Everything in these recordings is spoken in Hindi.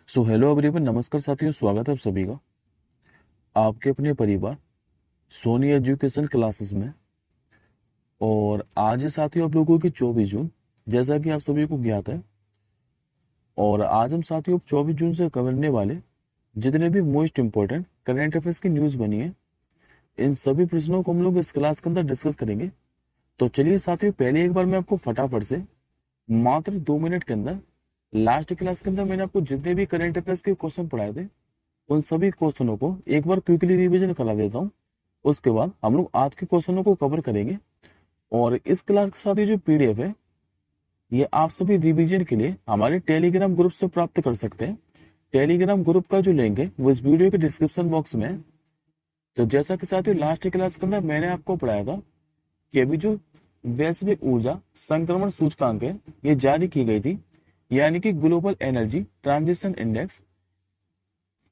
सो हेलो एवरीवन, नमस्कार साथियों, स्वागत है आप सभी का आपके अपने परिवार सोनी एजुकेशन क्लासेस में। और आज है साथियों आप लोगों की 24 जून, जैसा कि आप सभी को ज्ञात है। और आज हम साथियों 24 जून से करने वाले जितने भी मोस्ट इम्पोर्टेंट करंट अफेयर्स की न्यूज़ बनी है, इन सभी प्रश्नों को हम लोग इस क्लास के अंदर डिस्कस करेंगे। तो चलिए साथियों, पहले एक बार मैं आपको फटाफट से मात्र 2 मिनट के अंदर, लास्ट क्लास के अंदर मैंने आपको जितने भी करंट अफेयर्स के क्वेश्चन पढ़ाए थे उन सभी क्वेश्चनों को एक बार क्विकली रिवीजन करा देता हूँ। उसके बाद हम लोग आज के क्वेश्चनों को कवर करेंगे। और इस क्लास के साथ ये जो पीडीएफ है, ये आप सभी रिवीजन के लिए हमारे टेलीग्राम ग्रुप से प्राप्त कर सकते हैं। टेलीग्राम ग्रुप का जो लिंक है वो इस वीडियो के डिस्क्रिप्शन बॉक्स में है। तो जैसा कि साथियों लास्ट क्लास के अंदर मैंने आपको पढ़ाया था कि अभी जो वैश्विक ऊर्जा संक्रमण सूचकांक है ये जारी की गई थी, यानी कि ग्लोबल एनर्जी ट्रांजिशन इंडेक्स।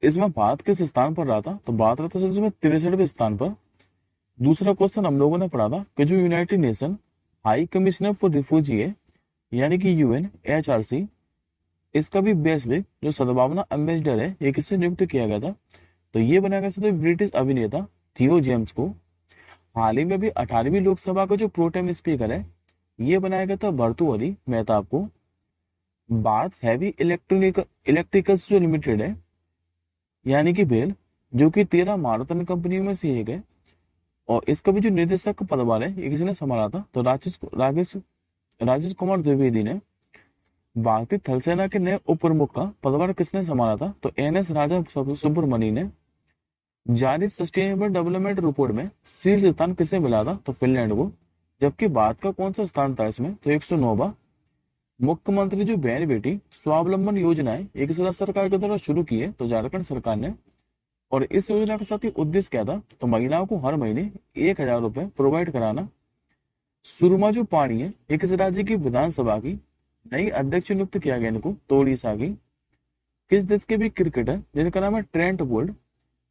इसमें भारत किस स्थान पर रहा था? तो भारत रहा था इसमें 63वें स्थान पर। दूसरा क्वेश्चन हम लोगों ने पढ़ा था कि जो United nation high commissioner for refugee है, यानी कि UNHRC, इसका भी वैश्विक जो सद्भावना एम्बेसडर है ये किससे नियुक्त किया गया था? तो ये बनाया गया था ब्रिटिश अभिनेता थियो जेम्स को। हाल ही में भी 18वीं लोकसभा का जो प्रोटेम स्पीकर है ये बनाया गया था भर्तृहरि मेहताब को। भारत हैवी इलेक्ट्रिकल्स जो लिमिटेड है, यानी कि बेल, जो कि 13 मारुतन कंपनियों में से एक है, और इसका भी जो निदेशक पदभार है ये किसने संभाला था? तो राजेश कुमार द्विवेदी ने। भारतीय थल सेना के नए उप प्रमुख का पदभार किसने संभाला था? तो NS राजा सुब्रमणी ने। जारी सस्टेनेबल डेवलपमेंट रिपोर्ट में शीर्ष स्थान किसे मिला था? तो फिनलैंड को। जबकि भारत का कौन सा स्थान था इसमें? तो 109वां। मुख्यमंत्री जो बहन बेटी स्वावलंबन योजना है एक राज्य सरकार के द्वारा शुरू की है, तो झारखंड सरकार ने। और इस योजना का साथ ही उद्देश्य क्या था? तो महिलाओं को हर महीने 1,000 रुपए प्रोवाइड कराना। सुरमा जो पानी है एक राज्य की विधानसभा की नई अध्यक्ष नियुक्त किया गया इनको, तो ओडिशा की। किस देश के भी क्रिकेटर जिनका नाम है ट्रेंट बोल्ट,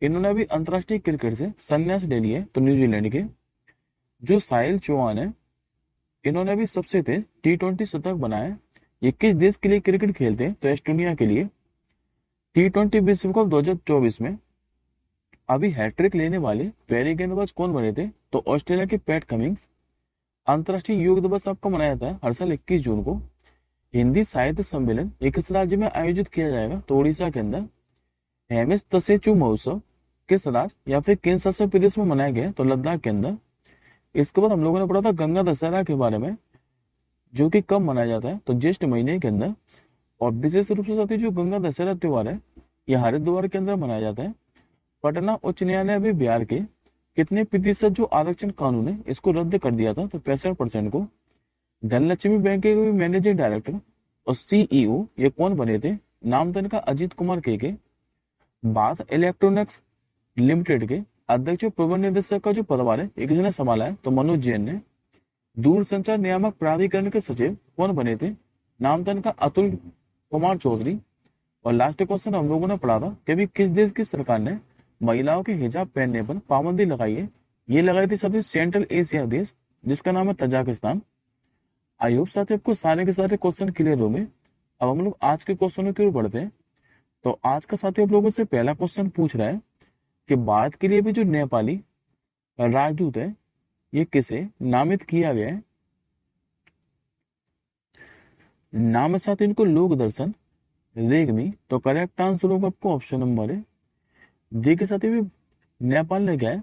इन्होंने भी अंतरराष्ट्रीय क्रिकेट से संन्यास ले लिया है, तो न्यूजीलैंड के। जो साहिल चौहान है, इन्होंने भी सबसे तेज T20 शतक बनाया। ये किस देश के लिए क्रिकेट खेलते हैं? तो एस्टोनिया के लिए। T20 विश्व कप 2024 में अभी हैट्रिक लेने वाले पहले गेंदबाज कौन बने थे? तो ऑस्ट्रेलिया के पैट कमिंग्स। अंतर्राष्ट्रीय योग दिवस आपको मनाया जाता है हर साल 21 जून को। हिंदी साहित्य सम्मेलन किस राज्य में आयोजित किया जाएगा? तो उड़ीसा के अंदर। हेमिस तसेचु महोत्सव किस राज्य या फिर केंद्र शासित प्रदेश में मनाया गया? तो लद्दाख के अंदर। इसके बाद हम लोगों ने पढ़ा था गंगा दशहरा के बारे में, जो कि कब मनाया जाता है? तो ज्येष्ठ महीने के अंदर। और विशेष रूप से साथी जो गंगा दशहरा त्योहार है यह हरिद्वार के अंदर मनाया जाता है। पटना उच्च न्यायालय भी बिहार के कितने प्रतिशत जो आरक्षण कानून है इसको रद्द कर दिया था? तो 65% को। धनलक्ष्मी बैंक के भी मैनेजिंग डायरेक्टर और CEO ये कौन बने थे? नाम तो इनका अजीत कुमार के। भारत इलेक्ट्रॉनिक्स लिमिटेड के अध्यक्ष और प्रबंध निदेशक का जो पदभार है ये किसने संभाला है? तो मनोज जैन ने। दूरसंचार नियामक प्राधिकरण के सचिव कौन बने थे? नाम था इनका अतुल कुमार चौधरी। और लास्ट क्वेश्चन हम लोगों ने पढ़ा था कि अभी किस देश की सरकार ने महिलाओं के हिजाब पहनने पर पाबंदी लगाई है? ये लगाई थी साथियों सेंट्रल एशिया देश, जिसका नाम है तजाकिस्तान। आई होप साथियों आपको सारे के सारे क्वेश्चन क्लियर होंगे। अब हम लोग आज के क्वेश्चनों की ओर बढ़ते हैं। तो आज का साथियों आप लोगों से पहला क्वेश्चन पूछ रहा है कि भारत के लिए भी जो नेपाली राजदूत है ये किसे नामित किया गया है? नाम है साथ इनको लोक दर्शन रेग्मी। तो करेक्ट आंसर होगा आपको ऑप्शन नंबर है। देखिए साथ ही नेपाल ने क्या है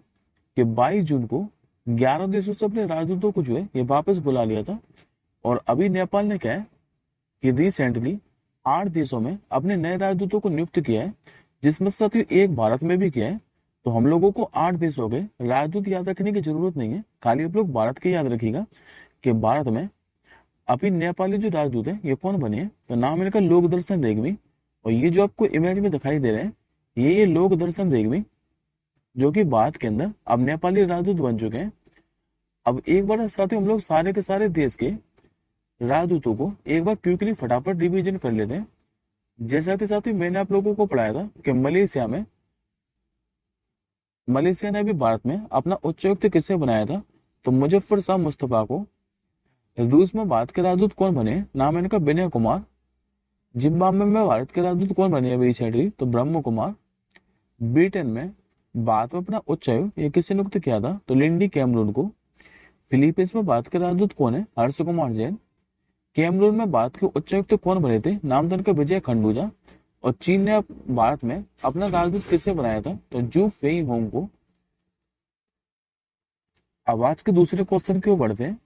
कि 22 जून को 11 देशों से अपने राजदूतों को जो है ये वापस बुला लिया था। और अभी नेपाल ने क्या है कि रिसेंटली 8 देशों में अपने नए राजदूतों को नियुक्त किया है, जिसमें से साथ ही एक भारत में भी किया है। तो हम लोगों को 8 देश हो गए। राजदूत याद रखने की जरूरत नहीं है, खाली आप लोग भारत के याद रखिएगा कि भारत में अभी नेपाली जो राजदूत है ये कौन बने हैं? तो नाम इनका लोक दर्शन रेग्मी। और ये जो आपको इमेज में दिखाई दे रहे हैं ये लोक दर्शन रेग्मी, जो कि भारत के अंदर अब नेपाली राजदूत बन चुके हैं। अब एक बार साथियों हम लोग सारे के सारे देश के राजदूतों को एक बार क्विकली फटाफट रिवीजन कर लेते हैं। जैसा कि साथियों मैंने आप लोगों को पढ़ाया था कि मलेशिया ने भी भारत में अपना उच्चायुक्त किससे बनाया था? तो मुजफ्फर शाह मुस्तफा को। रूस में भारत के राजदूत कौन बने? नाम है इनका विनय कुमार। जिम्बाब्वे में भारत के राजदूत कौन बने अभी रिसेंटली? तो ब्रह्म कुमार। ब्रिटेन में बाद में अपना उच्चायुक्त ये किसने नियुक्त किया था? तो लिंडी कैमरून को। फिलीपींस में भारत के राजदूत कौन है? हर्ष कुमार जैन। कैमरून में भारत के उच्चायुक्त कौन बने थे? नाम था उनका विजय खंडूजा। और चीन ने भारत में अपना राजदूत किसे बनाया था? तो जू फेई होंग को। अब आज के दूसरे क्वेश्चन की ओर बढ़ते हैं।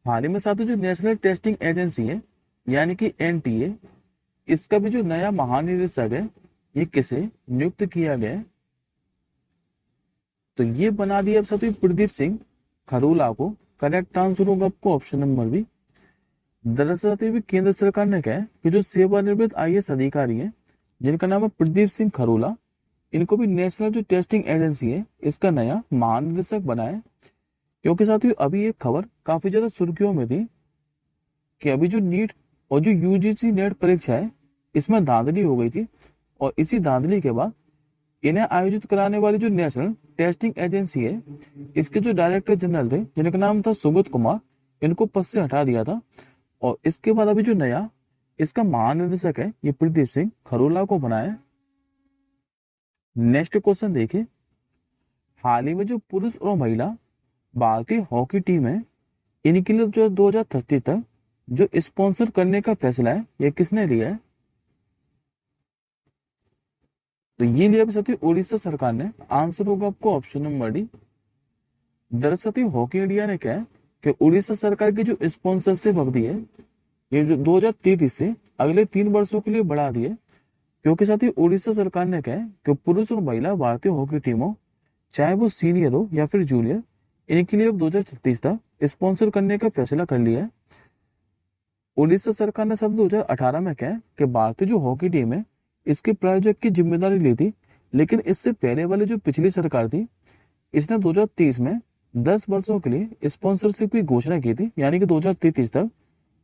हाल ही में साथियों जो नेशनल टेस्टिंग एजेंसी है यानी कि एनटीए, इसका भी जो नया महानिदेशक है ये किसे नियुक्त किया गया है? तो ये बना दिया साथियों प्रदीप सिंह खरोला को। करेक्ट आंसर होगा आपको ऑप्शन नंबर बी। दरअसल भी केंद्र सरकार ने कहा है कि जो सेवानिवृत्त आईएएस अधिकारी हैं जिनका नाम है प्रदीप सिंह खरोला, इनको भी नेशनल जो टेस्टिंग एजेंसी है इसका नया महानिदेशक बनाया। क्योंकि साथियों अभी एक खबर काफी ज्यादा सुर्खियों में थी कि अभी जो नीट और जो यूजीसी नेट परीक्षा है इसमें धांधली हो गई थी, और इसी धांधली के बाद इन्हें आयोजित कराने वाली जो नेशनल टेस्टिंग एजेंसी है इसके जो डायरेक्टर जनरल थे जिनका नाम था सुबोध कुमार, इनको पद से हटा दिया था। और इसके बाद अभी जो नया इसका महानिदेशक है ये प्रदीप सिंह खरोला को बनाया। नेक्स्ट क्वेश्चन देखिए। हाल ही में जो पुरुष और महिला भारतीय हॉकी टीम है इनके लिए जो 2030 तक जो स्पॉन्सर करने का फैसला है ये किसने लिया है? तो ये लिया साथियों उड़ीसा सरकार ने। आंसर होगा आपको ऑप्शन नंबर डी। दरअसल हॉकी इंडिया ने कहा है कि उड़ीसा सरकार की जो स्पॉन्सरशिप अवधि है ये जो 2033 से अगले 3 वर्षों के लिए बढ़ा दी है। क्योंकि साथ ही उड़ीसा सरकार ने कहा है कि पुरुष और महिला भारतीय हॉकी टीमों चाहे वो सीनियर हो या फिर जूनियर, इनके लिए अब 2036 तक स्पॉन्सर करने का फैसला कर लिया है। उड़ीसा सरकार ने साल 2018 में कहा कि भारतीय जो हॉकी टीम है इसके प्रायोजक की जिम्मेदारी ली थी, लेकिन इससे पहले वाली जो पिछली सरकार थी इसने 2030 में 10 वर्षों के लिए स्पॉन्सरशिप की घोषणा की थी, यानी कि 2033 तक,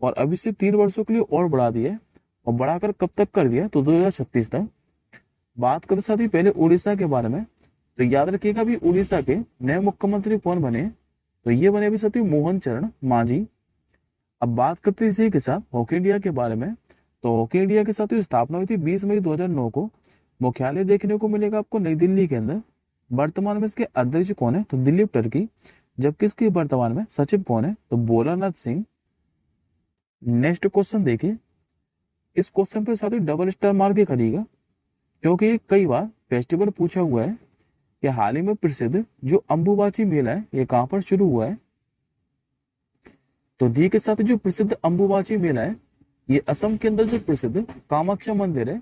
और अभी से 3 वर्षों के लिए और बढ़ा दिया और बढ़ाकर कब तक कर दिया? तो 2036 तक। बात करते साथ ही पहले उड़ीसा के बारे में, तो याद रखिएगा भी उड़ीसा के नए मुख्यमंत्री कौन बने? तो ये बने अभी साथियों मोहन चरण मांझी। अब बात करते हैं इसी के साथ हॉकी इंडिया के बारे में। तो हॉकी इंडिया के साथ स्थापना हुई थी 20 मई 2009 को। मुख्यालय देखने को मिलेगा आपको नई दिल्ली के अंदर। वर्तमान में इसके अध्यक्ष कौन है? तो दिलीप टर्की। जबकि इसके वर्तमान में सचिव कौन है? तो भोलानाथ सिंह। नेक्स्ट क्वेश्चन देखिए। इस क्वेश्चन पे साथ ही डबल स्टार मार के करिएगा, क्योंकि ये कई बार फेस्टिवल पूछा हुआ है कि हाल ही में प्रसिद्ध जो अंबुबाची मेला है ये कहां पर शुरू हुआ है? तो डी के साथ जो प्रसिद्ध अंबुबाची मेला है ये असम के अंदर जो प्रसिद्ध कामाख्या मंदिर है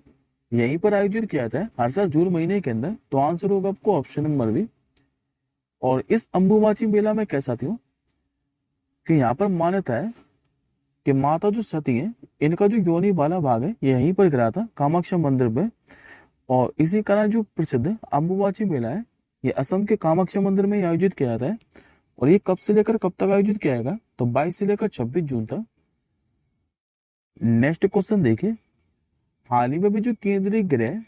यहीं पर आयोजित किया जाता है हर साल जून महीने के अंदर। तो आंसर होगा आपको ऑप्शन नंबर बी। और इस अंबुबाची मेला में कह सकती हूँ कि यहाँ पर मान्यता है कि माता जो सती है इनका जो योनि वाला भाग है ये यहीं पर गिरा था कामाख्या मंदिर पे, और इसी कारण जो प्रसिद्ध अंबुबाची मेला है ये असम के कामाख्या मंदिर में आयोजित किया जाता है। और ये कब से लेकर कब तक आयोजित किया जाएगा? तो 22 से लेकर 26 जून तक। नेक्स्ट क्वेश्चन देखिए। हाल ही में भी जो केंद्रीय गृह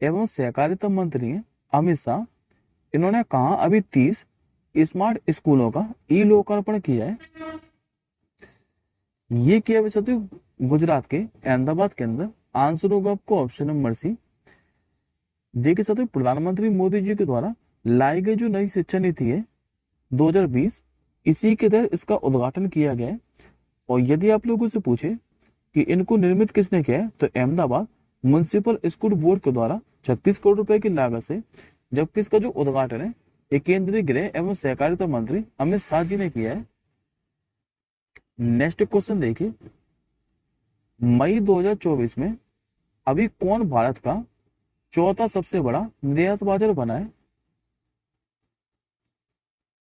एवं सहकारिता मंत्री हैं अमित शाह, इन्होंने कहा अभी 30 स्मार्ट स्कूलों का ई लोकार्पण किया है। ये किया वैसे तो गुजरात के अहमदाबाद के अंदर। आंसर होगा आपको ऑप्शन नंबर सी। देखिए साथियों प्रधानमंत्री मोदी जी के द्वारा लाई गई जो नई शिक्षा नीति है 2020, इसी के तहत इसका उद्घाटन किया गया है। और यदि आप लोगों से पूछे कि इनको निर्मित किसने किया है, तो अहमदाबाद म्युनिसिपल स्कूल बोर्ड के द्वारा 36 करोड़ रुपए की लागत से, जबकि इसका जो उद्घाटन है ये केंद्रीय गृह एवं सहकारिता मंत्री अमित शाह जी ने किया है। नेक्स्ट क्वेश्चन देखिए। मई 2024 में अभी कौन भारत का चौथा सबसे बड़ा निर्यात बाजार बना है?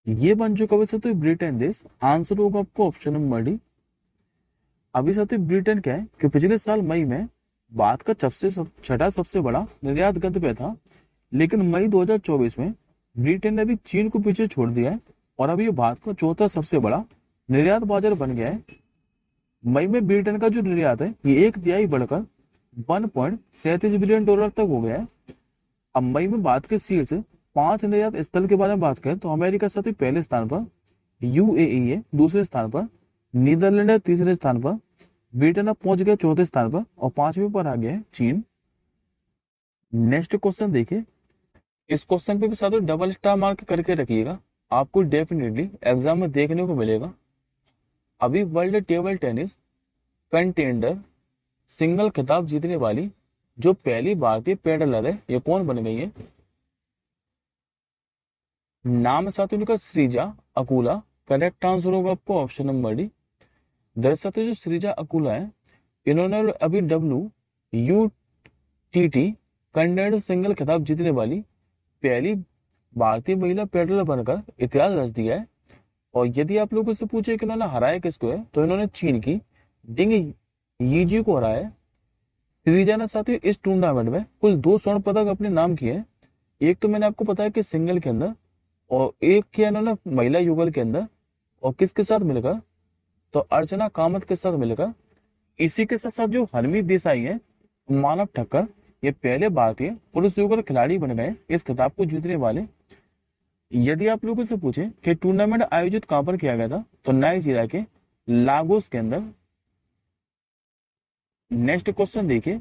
ये बन चुका वैसे तो ब्रिटेन देश। आंसर होगा आपको ऑप्शन नंबर डी। अभी साथ ब्रिटेन क्या है कि पिछले साल मई में भारत का छठा सबसे बड़ा निर्यात गंतव्य था, लेकिन मई 2024 में ब्रिटेन ने अभी चीन को पीछे छोड़ दिया है और अभी ये भारत का चौथा सबसे बड़ा निर्यात बाजार बन गया है। मई में ब्रिटेन का जो निर्यात है ये 1/3 बढ़कर 1.37 बिलियन डॉलर तक हो गया है। अब मई में भारत के शीर्ष 5 निर्यात स्थल के बारे में बात करें तो अमेरिका साथ ही पहले स्थान पर, यूएई है दूसरे स्थान पर, नीदरलैंड है तीसरे स्थान पर, ब्रिटेन अब पहुंच गया चौथे स्थान पर और पांचवें पर आ गया है चीन। नेक्स्ट क्वेश्चन देखिए, इस क्वेश्चन पे भी साथ डबल स्टार मार्क करके रखिएगा, आपको डेफिनेटली एग्जाम में देखने को मिलेगा। अभी world table tennis contender single खिताब जीतने वाली जो पहली भारतीय पेडलर है, ये कौन बन गई है? नाम साथ उनका श्रीजा अकुला। करेक्ट आंसर होगा आपको ऑप्शन नंबर डी। दरअसल जो श्रीजा अकुला है, इन्होंने अभी WUTT कंटेंडर सिंगल खिताब जीतने वाली पहली भारतीय महिला पेडलर बनकर इतिहास रच दिया है। और यदि आप लोगों से पूछे कि इन्होंने हराया किसको है, तो इन्होंने चीन की डिंग यीजी को हराया है। श्रीजा ने साथियों इस टूर्नामेंट में कुल 2 स्वर्ण पदक अपने नाम किए हैं। एक तो मैंने आपको बताया कि सिंगल के अंदर, और एक किया इन्होंने महिला युगल के अंदर। और किसके साथ मिलकर? तो अर्चना कामत के साथ मिलकर। इसी के साथ साथ जो हरमीत देसाई है, मानव ठक्कर, ये पहले भारतीय पुरुष युगल खिलाड़ी बन गए इस खिताब को जीतने वाले। यदि आप लोगों से पूछे कि टूर्नामेंट आयोजित कहां पर किया गया था, तो नाइजीरिया के लागोस के अंदर। नेक्स्ट क्वेश्चन देखिए,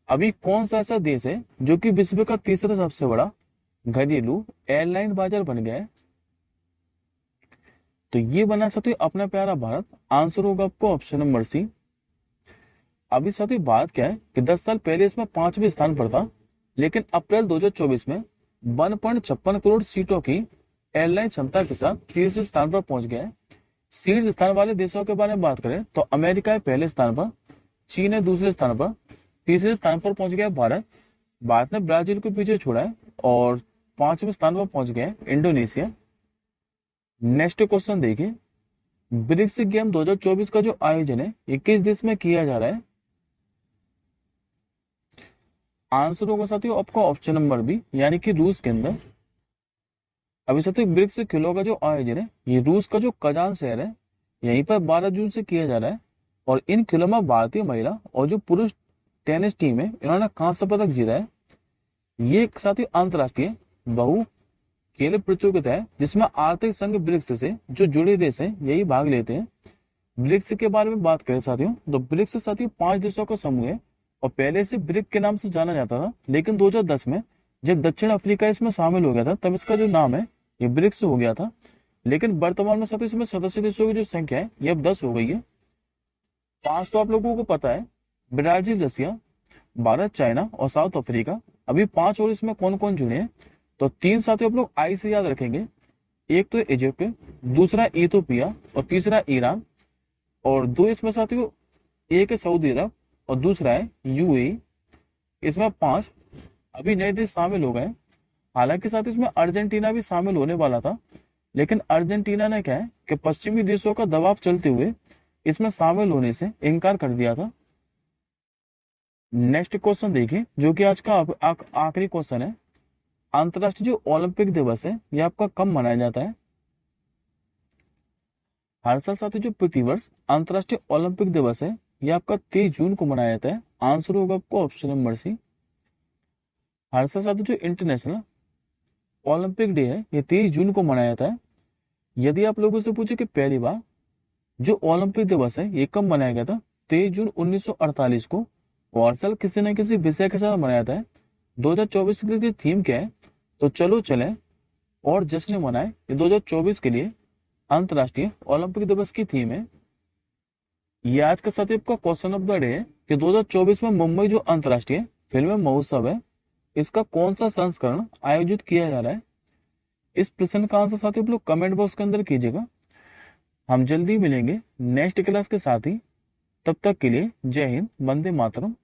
अभी कौन सा ऐसा देश है जो कि विश्व का तीसरा सबसे बड़ा घरेलू एयरलाइन बाजार बन गया है? तो ये बना सकते अपना प्यारा भारत। आंसर होगा आपको ऑप्शन नंबर सी। अभी साथियों बात क्या है कि 10 साल पहले इसमें 5वें स्थान पर था, लेकिन अप्रैल 2024 में 1.56 करोड़ सीटों की एयरलाइन क्षमता के साथ तीसरे स्थान पर पहुंच गया है। शीर्ष स्थान वाले देशों के बारे में बात करें तो अमेरिका है पहले स्थान पर, चीन है दूसरे स्थान पर, तीसरे स्थान पर पहुंच गया भारत। भारत ने ब्राजील को पीछे छोड़ा है और 5वें स्थान पर पहुंच गया इंडोनेशिया। नेक्स्ट क्वेश्चन देखिए, ब्रिक्स गेम 2024 का जो आयोजन है ये किस देश में किया जा रहा है? आंसर होगा साथियों आपका ऑप्शन नंबर बी, यानी कि रूस के अंदर। अभी साथियों ब्रिक्स खेलों का जो आयोजन है ये रूस का जो कजान शहर है, यहीं पर 12 जून से किया जा रहा है। और इन खेलों में भारतीय महिला और जो पुरुष टेनिस टीम है, इन्होंने कांस्य पदक जीता है। ये एक साथियों अंतरराष्ट्रीय बहु खेल प्रतियोगिता है जिसमें आर्थिक संघ ब्रिक्स से जो जुड़े देश हैं यही भाग लेते हैं। ब्रिक्स के बारे में बात करें साथियों, तो ब्रिक्स साथियों 5 देशों का समूह है और पहले से ब्रिक के नाम से जाना जाता था, लेकिन 2010 में जब दक्षिण अफ्रीका इसमें शामिल हो गया था, तब इसका जो नाम है ये ब्रिक्स हो गया था। लेकिन वर्तमान में साथियों इसमें सदस्य देशों की जो संख्या है ये अब 10 हो गई है। 5 तो आप लोगों को पता है, ब्राजील, रसिया, भारत, चाइना और साउथ अफ्रीका। अभी 5 और इसमें कौन कौन जुड़े हैं? तो 3 साथियों आप लोग आई से याद रखेंगे। एक तो इजिप्ट, दूसरा इथियोपिया और तीसरा ईरान। और 2 इसमें साथियों, एक है सऊदी अरब और दूसरा है यूएई। इसमें 5 अभी नए देश शामिल हो गए। हालांकि साथ इसमें अर्जेंटीना भी शामिल होने वाला था, लेकिन अर्जेंटीना ने क्या है कि पश्चिमी देशों का दबाव चलते हुए इसमें शामिल होने से इनकार कर दिया था। नेक्स्ट क्वेश्चन देखिए, जो कि आज का आखिरी क्वेश्चन है। अंतर्राष्ट्रीय जो ओलंपिक दिवस है यह आपका कब मनाया जाता है? हर साल साथियों जो प्रतिवर्ष अंतर्राष्ट्रीय ओलंपिक दिवस है यह आपका 23 जून को मनाया जाता है। आंसर होगा आपको ऑप्शन नंबर सी। हर साल साथियों जो इंटरनेशनल ओलंपिक डे है यह 23 जून को मनाया जाता है। यदि आप लोगों से पूछे कि पहली बार जो ओलंपिक दिवस है ये कब मनाया गया था, 23 जून 1948 को। और साल किसी न किसी विषय के साथ मनाया जाता है। 2024 के लिए थीम क्या है? तो चलो चलें और जश्न मनाएं। ये 2024 के लिए अंतर्राष्ट्रीय ओलंपिक दिवस की थीम है। ये आज का साथी आपका क्वेश्चन ऑफ द डे है कि 2024 में मुंबई जो अंतर्राष्ट्रीय फिल्म महोत्सव है, इसका कौन सा संस्करण आयोजित किया जा रहा है? इस प्रश्न का आंसर साथी आप लोग कमेंट बॉक्स के अंदर कीजिएगा। हम जल्दी मिलेंगे नेक्स्ट क्लास के साथ ही। तब तक के लिए जय हिंद, वंदे मातरम।